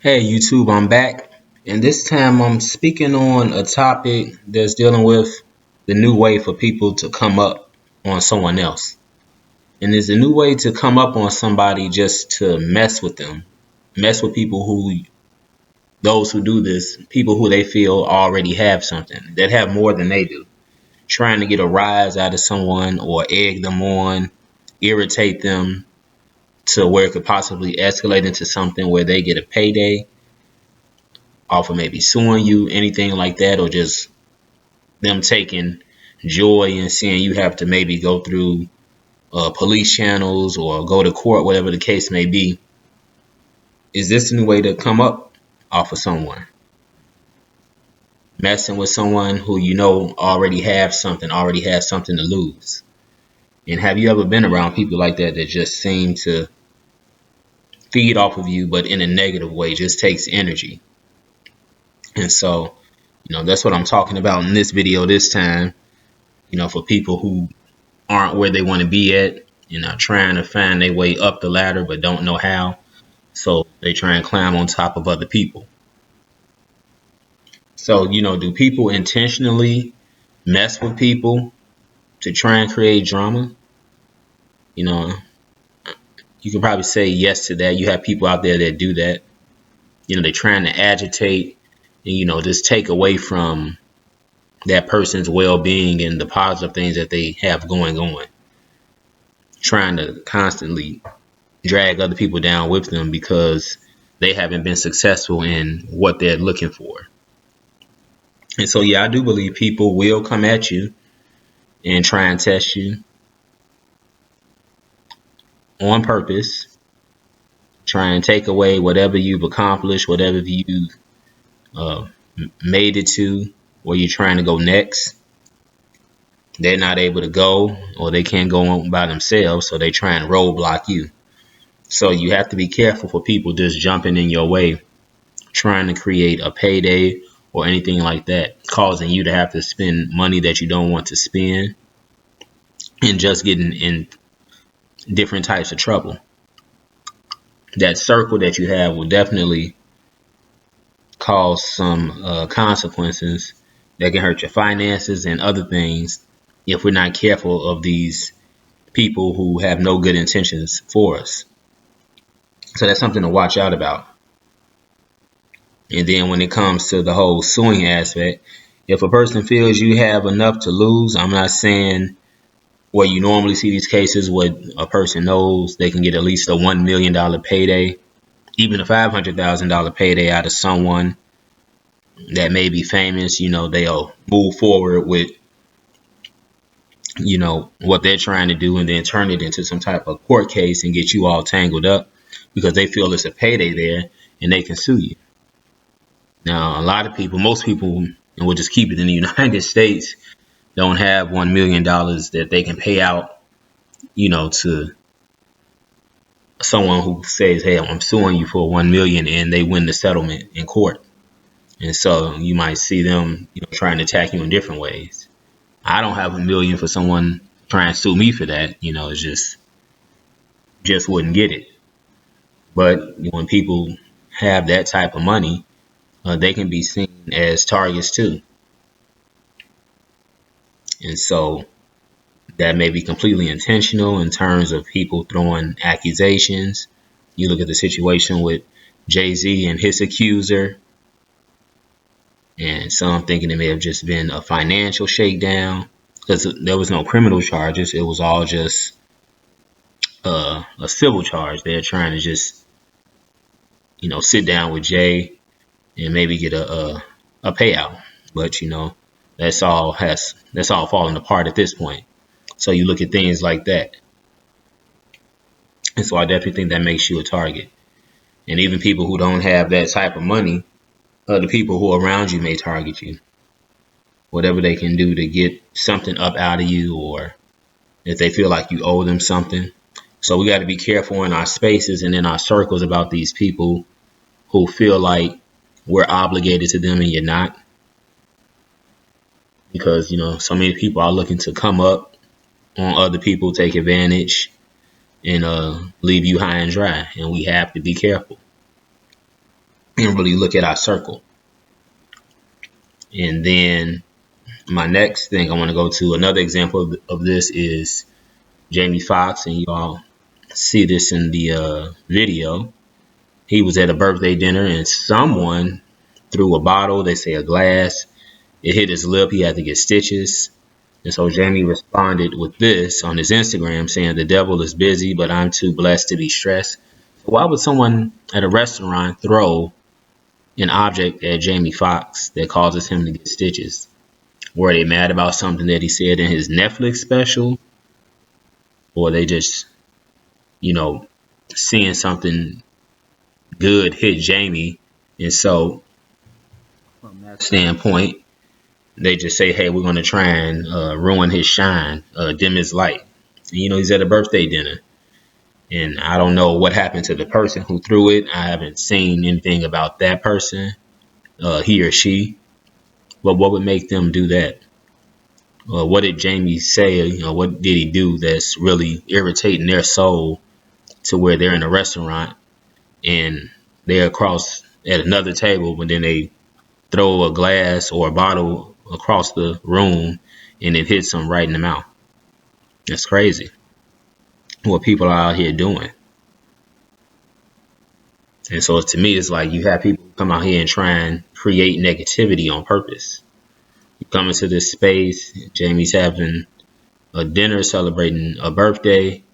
Hey YouTube, I'm back, and this time I'm speaking on a topic that's dealing with the new way for people to come up on someone else. And there's a new way to come up on somebody just to mess with them, mess with people those who do this, people who they feel already have something, that have more than they do, trying to get a rise out of someone or egg them on, irritate them to where it could possibly escalate into something where they get a payday off of maybe suing you, anything like that, or just them taking joy in seeing you have to maybe go through police channels or go to court, whatever the case may be. Is this a new way to come up off of someone? Messing with someone who you know already has something to lose. And have you ever been around people like that that just seem to feed off of you, but in a negative way, just takes energy? And so, that's what I'm talking about in this video this time. For people who aren't where they want to be at, trying to find their way up the ladder but don't know how. So they try and climb on top of other people. So, do people intentionally mess with people to try and create drama? You know, you can probably say yes to that. You have people out there that do that. They're trying to agitate and, just take away from that person's well-being and the positive things that they have going on. Trying to constantly drag other people down with them because they haven't been successful in what they're looking for. And so, yeah, I do believe people will come at you and try and test you on purpose, try and take away whatever you've accomplished, whatever you've made it to, where you're trying to go next. They're not able to go, or they can't go on by themselves, so they try and roadblock you. So you have to be careful for people just jumping in your way, trying to create a payday or anything like that, causing you to have to spend money that you don't want to spend and just getting in different types of trouble. That circle that you have will definitely cause some consequences that can hurt your finances and other things if we're not careful of these people who have no good intentions for us. So that's something to watch out about. And then when it comes to the whole suing aspect, if a person feels you have enough to lose, I'm not saying where you normally see these cases where a person knows they can get at least a $1 million payday, even a $500,000 payday out of someone that may be famous. They'll move forward with, what they're trying to do and then turn it into some type of court case and get you all tangled up because they feel it's a payday there and they can sue you. Now, a lot of people, most people, and we'll just keep it in the United States, don't have $1 million that they can pay out, to someone who says, hey, I'm suing you for $1 million, and they win the settlement in court. And so you might see them, trying to attack you in different ways. I don't have $1 million for someone trying to sue me for that. It's just wouldn't get it. But when people have that type of money, they can be seen as targets too. And so that may be completely intentional in terms of people throwing accusations. You look at the situation with Jay-Z and his accuser, and some thinking it may have just been a financial shakedown because there was no criminal charges. It was all just a civil charge. They're trying to just, sit down with Jay and maybe get a payout. But, that's all falling apart at this point. So you look at things like that. And so I definitely think that makes you a target. And even people who don't have that type of money, the people who are around you may target you. Whatever they can do to get something up out of you, or if they feel like you owe them something. So we got to be careful in our spaces and in our circles about these people who feel like we're obligated to them and you're not. Because, so many people are looking to come up on other people, take advantage, and leave you high and dry. And we have to be careful. and really look at our circle. And then my next thing I want to go to, another example of this is Jamie Foxx, and you all see this in the video. He was at a birthday dinner and someone threw a bottle, they say a glass, it hit his lip, he had to get stitches. And so Jamie responded with this on his Instagram saying, "The devil is busy, but I'm too blessed to be stressed." So why would someone at a restaurant throw an object at Jamie Foxx that causes him to get stitches? Were they mad about something that he said in his Netflix special? Or they just, seeing something good hit Jamie, and so from that standpoint, they just say, "Hey, we're going to try and ruin his shine, dim his light." And, he's at a birthday dinner, and I don't know what happened to the person who threw it. I haven't seen anything about that person, he or she. But what would make them do that? What did Jamie say? What did he do that's really irritating their soul to where they're in a restaurant and they're across at another table, but then they throw a glass or a bottle across the room and it hits them right in the mouth? That's crazy what people are out here doing. And so to me, it's like you have people come out here and try and create negativity on purpose. You come into this space, Jamie's having a dinner celebrating a birthday,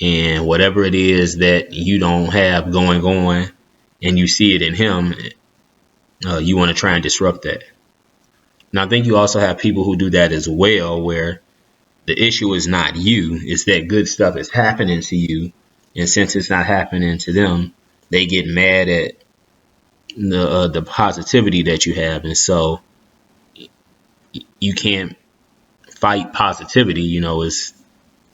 and whatever it is that you don't have going on and you see it in him, you want to try and disrupt that. Now, I think you also have people who do that as well, where the issue is not you, it's that good stuff is happening to you, and since it's not happening to them, they get mad at the positivity that you have, and so you can't fight positivity. It's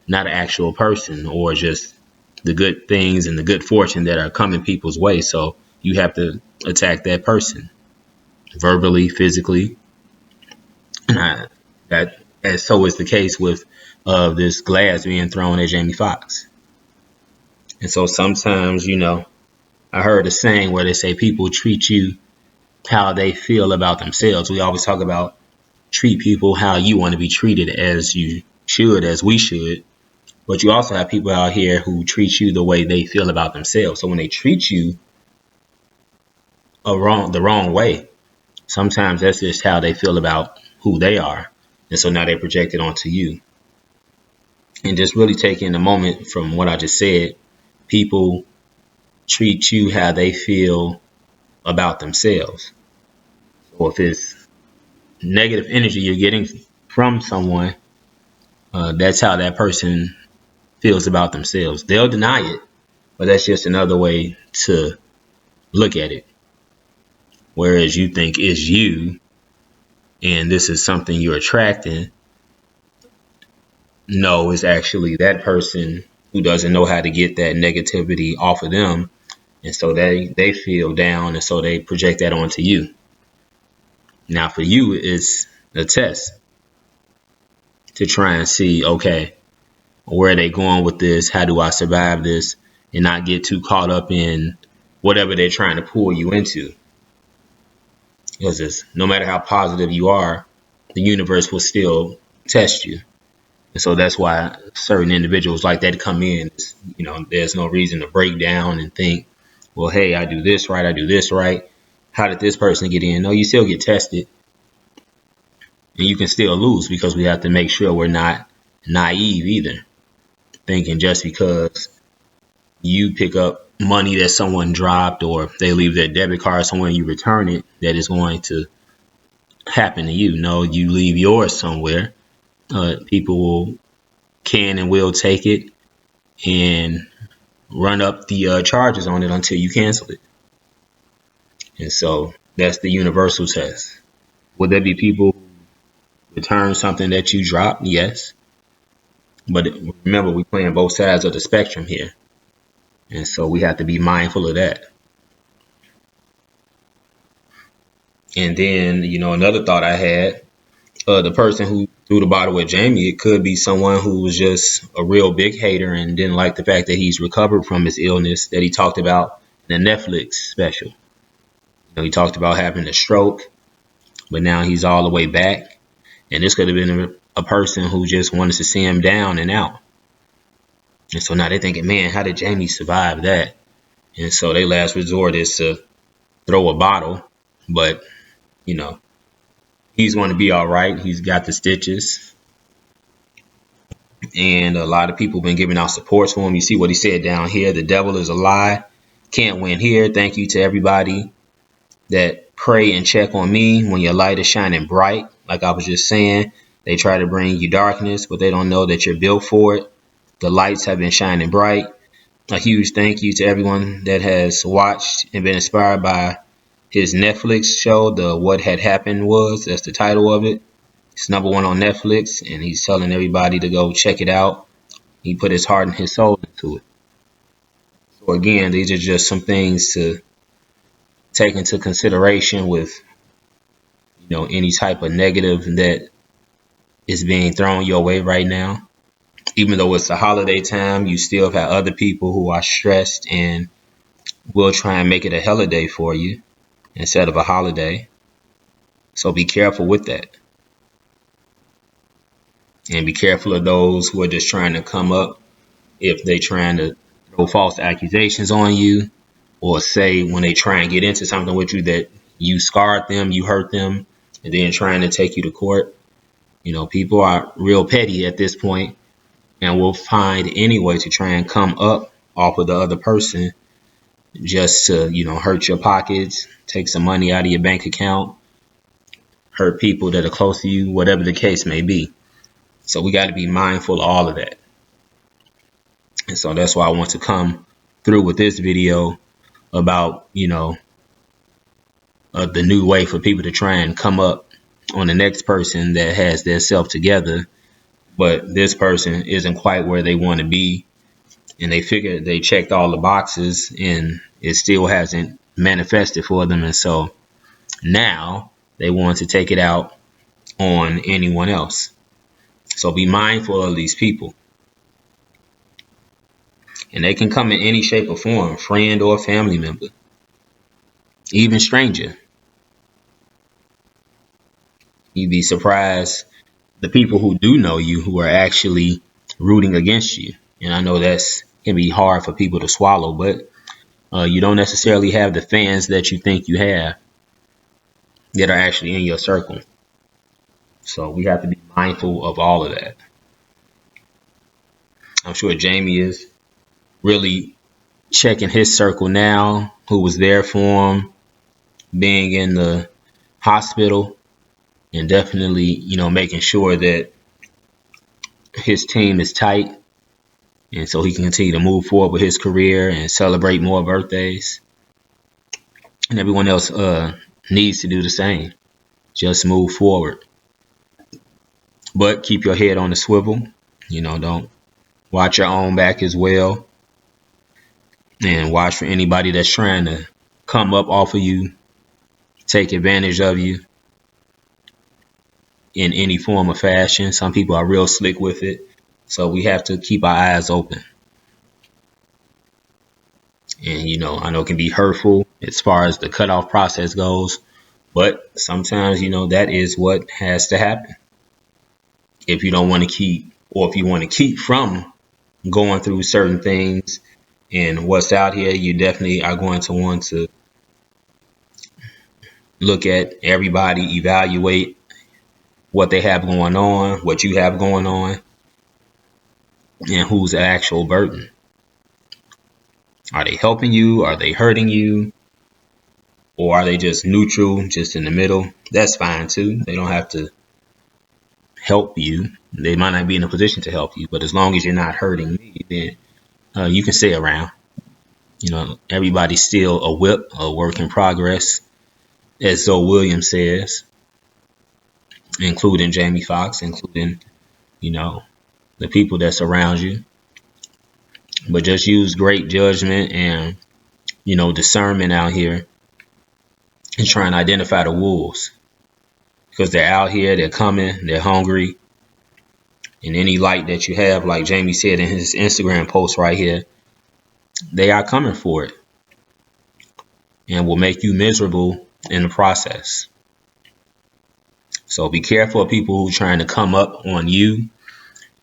not an actual person or just the good things and the good fortune that are coming people's way. So you have to attack that person verbally, physically. And so is the case with this glass being thrown at Jamie Foxx. And so sometimes, I heard a saying where they say people treat you how they feel about themselves. We always talk about treat people how you want to be treated, as you should, as we should. But you also have people out here who treat you the way they feel about themselves. So when they treat you the wrong way, sometimes that's just how they feel about who they are. And so now they project it onto you. And just really taking a moment from what I just said, people treat you how they feel about themselves. So if it's negative energy you're getting from someone, that's how that person feels about themselves. They'll deny it, but that's just another way to look at it. Whereas you think it's you and this is something you're attracting, no, it's actually that person who doesn't know how to get that negativity off of them, and so they feel down, and so they project that onto you. Now for you, it's a test to try and see, okay, where are they going with this? How do I survive this and not get too caught up in whatever they're trying to pull you into? Because no matter how positive you are, the universe will still test you. And so that's why certain individuals like that come in. There's no reason to break down and think, well, hey, I do this right, I do this right. How did this person get in? No, you still get tested. And you can still lose, because we have to make sure we're not naive either. Thinking just because you pick up money that someone dropped or they leave their debit card somewhere and you return it, that is going to happen to you. No, you leave yours somewhere. People can and will take it and run up the charges on it until you cancel it. And so that's the universal test. Would there be people who return something that you dropped? Yes. But remember, we're playing both sides of the spectrum here. And so we have to be mindful of that. And then, another thought I had, the person who threw the bottle at Jamie, it could be someone who was just a real big hater and didn't like the fact that he's recovered from his illness that he talked about in the Netflix special. He talked about having a stroke, but now he's all the way back. And this could have been a person who just wanted to see him down and out. And so now they're thinking, man, how did Jamie survive that? And so their last resort is to throw a bottle. But, he's going to be all right. He's got the stitches. And a lot of people have been giving out supports for him. You see what he said down here. The devil is a lie. Can't win here. Thank you to everybody that pray and check on me when your light is shining bright. Like I was just saying, they try to bring you darkness, but they don't know that you're built for it. The lights have been shining bright. A huge thank you to everyone that has watched and been inspired by his Netflix show, the What Had Happened Was. That's the title of it. It's #1 on Netflix, and he's telling everybody to go check it out. He put his heart and his soul into it. So again, these are just some things to take into consideration with, any type of negative that is being thrown your way right now. Even though it's a holiday time, you still have other people who are stressed and will try and make it a holiday for you instead of a holiday. So be careful with that. And be careful of those who are just trying to come up if they're trying to throw false accusations on you, or say when they try and get into something with you that you scarred them, you hurt them, and then trying to take you to court. People are real petty at this point and will find any way to try and come up off of the other person just to, hurt your pockets, take some money out of your bank account, hurt people that are close to you, whatever the case may be. So we got to be mindful of all of that. And so that's why I want to come through with this video about, the new way for people to try and come up on the next person that has their self together, but this person isn't quite where they want to be. And they figure they checked all the boxes and it still hasn't manifested for them. And so now they want to take it out on anyone else. So be mindful of these people. And they can come in any shape or form, friend or family member, even stranger. You'd be surprised the people who do know you who are actually rooting against you. And I know that's can be hard for people to swallow, but you don't necessarily have the fans that you think you have that are actually in your circle. So we have to be mindful of all of that. I'm sure Jamie is really checking his circle now, who was there for him, being in the hospital, and definitely, making sure that his team is tight, and so he can continue to move forward with his career and celebrate more birthdays. And everyone else needs to do the same. Just move forward. But keep your head on the swivel. Don't watch your own back as well. And watch for anybody that's trying to come up off of you, take advantage of you in any form or fashion. Some people are real slick with it. So we have to keep our eyes open. And, I know it can be hurtful as far as the cutoff process goes. But sometimes, that is what has to happen. If you don't want to keep, or if you want to keep from going through certain things and what's out here, you definitely are going to want to look at everybody, evaluate what they have going on, what you have going on, and who's the actual burden. Are they helping you? Are they hurting you? Or are they just neutral, just in the middle? That's fine too. They don't have to help you. They might not be in a position to help you, but as long as you're not hurting me, then you can stay around. Everybody's still a whip, a work in progress, as Zoe Williams says, including Jamie Foxx, including, the people that surround you. But just use great judgment and, discernment out here and try and identify the wolves. Because they're out here, they're coming, they're hungry. And any light that you have, like Jamie said in his Instagram post right here, they are coming for it. and will make you miserable in the process. So be careful of people who are trying to come up on you,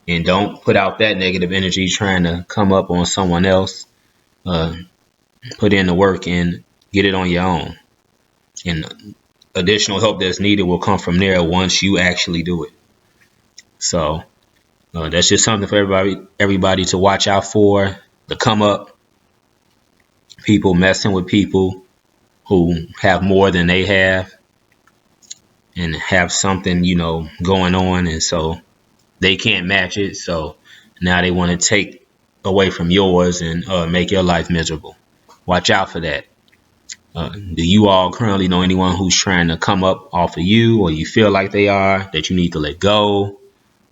and don't put out that negative energy trying to come up on someone else. Put in the work and get it on your own. And additional help that's needed will come from there once you actually do it. So that's just something for everybody to watch out for. The come up, people messing with people who have more than they have and have something, going on, and so they can't match it. So now they want to take away from yours and make your life miserable. Watch out for that. Do you all currently know anyone who's trying to come up off of you, or you feel like they are, that you need to let go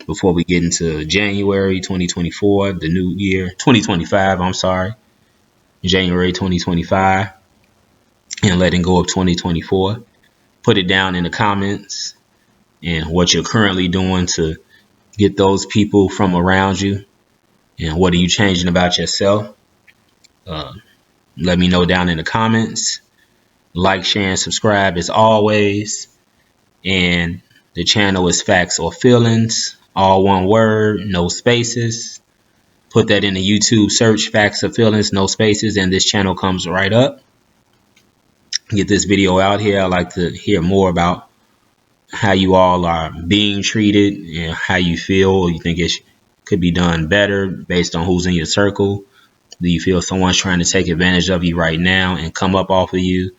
before we get into January 2024, the new year, 2025, I'm sorry, January 2025, and letting go of 2024? Put it down in the comments and what you're currently doing to get those people from around you, and what are you changing about yourself. Let me know down in the comments. Like, share, and subscribe as always. And the channel is Facts or Feelings, all one word, no spaces. Put that in the YouTube search, Facts or Feelings, no spaces, and this channel comes right up. Get this video out here. I'd like to hear more about how you all are being treated and how you feel, or you think it could be done better based on who's in your circle. Do you feel someone's trying to take advantage of you right now and come up off of you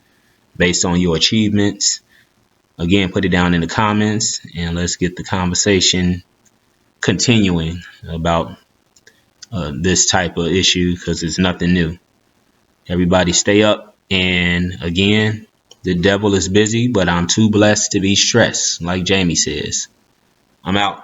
based on your achievements? Again, put it down in the comments and let's get the conversation continuing about this type of issue, because it's nothing new. Everybody stay up, and again, the devil is busy, but I'm too blessed to be stressed, like Jamie says. I'm out.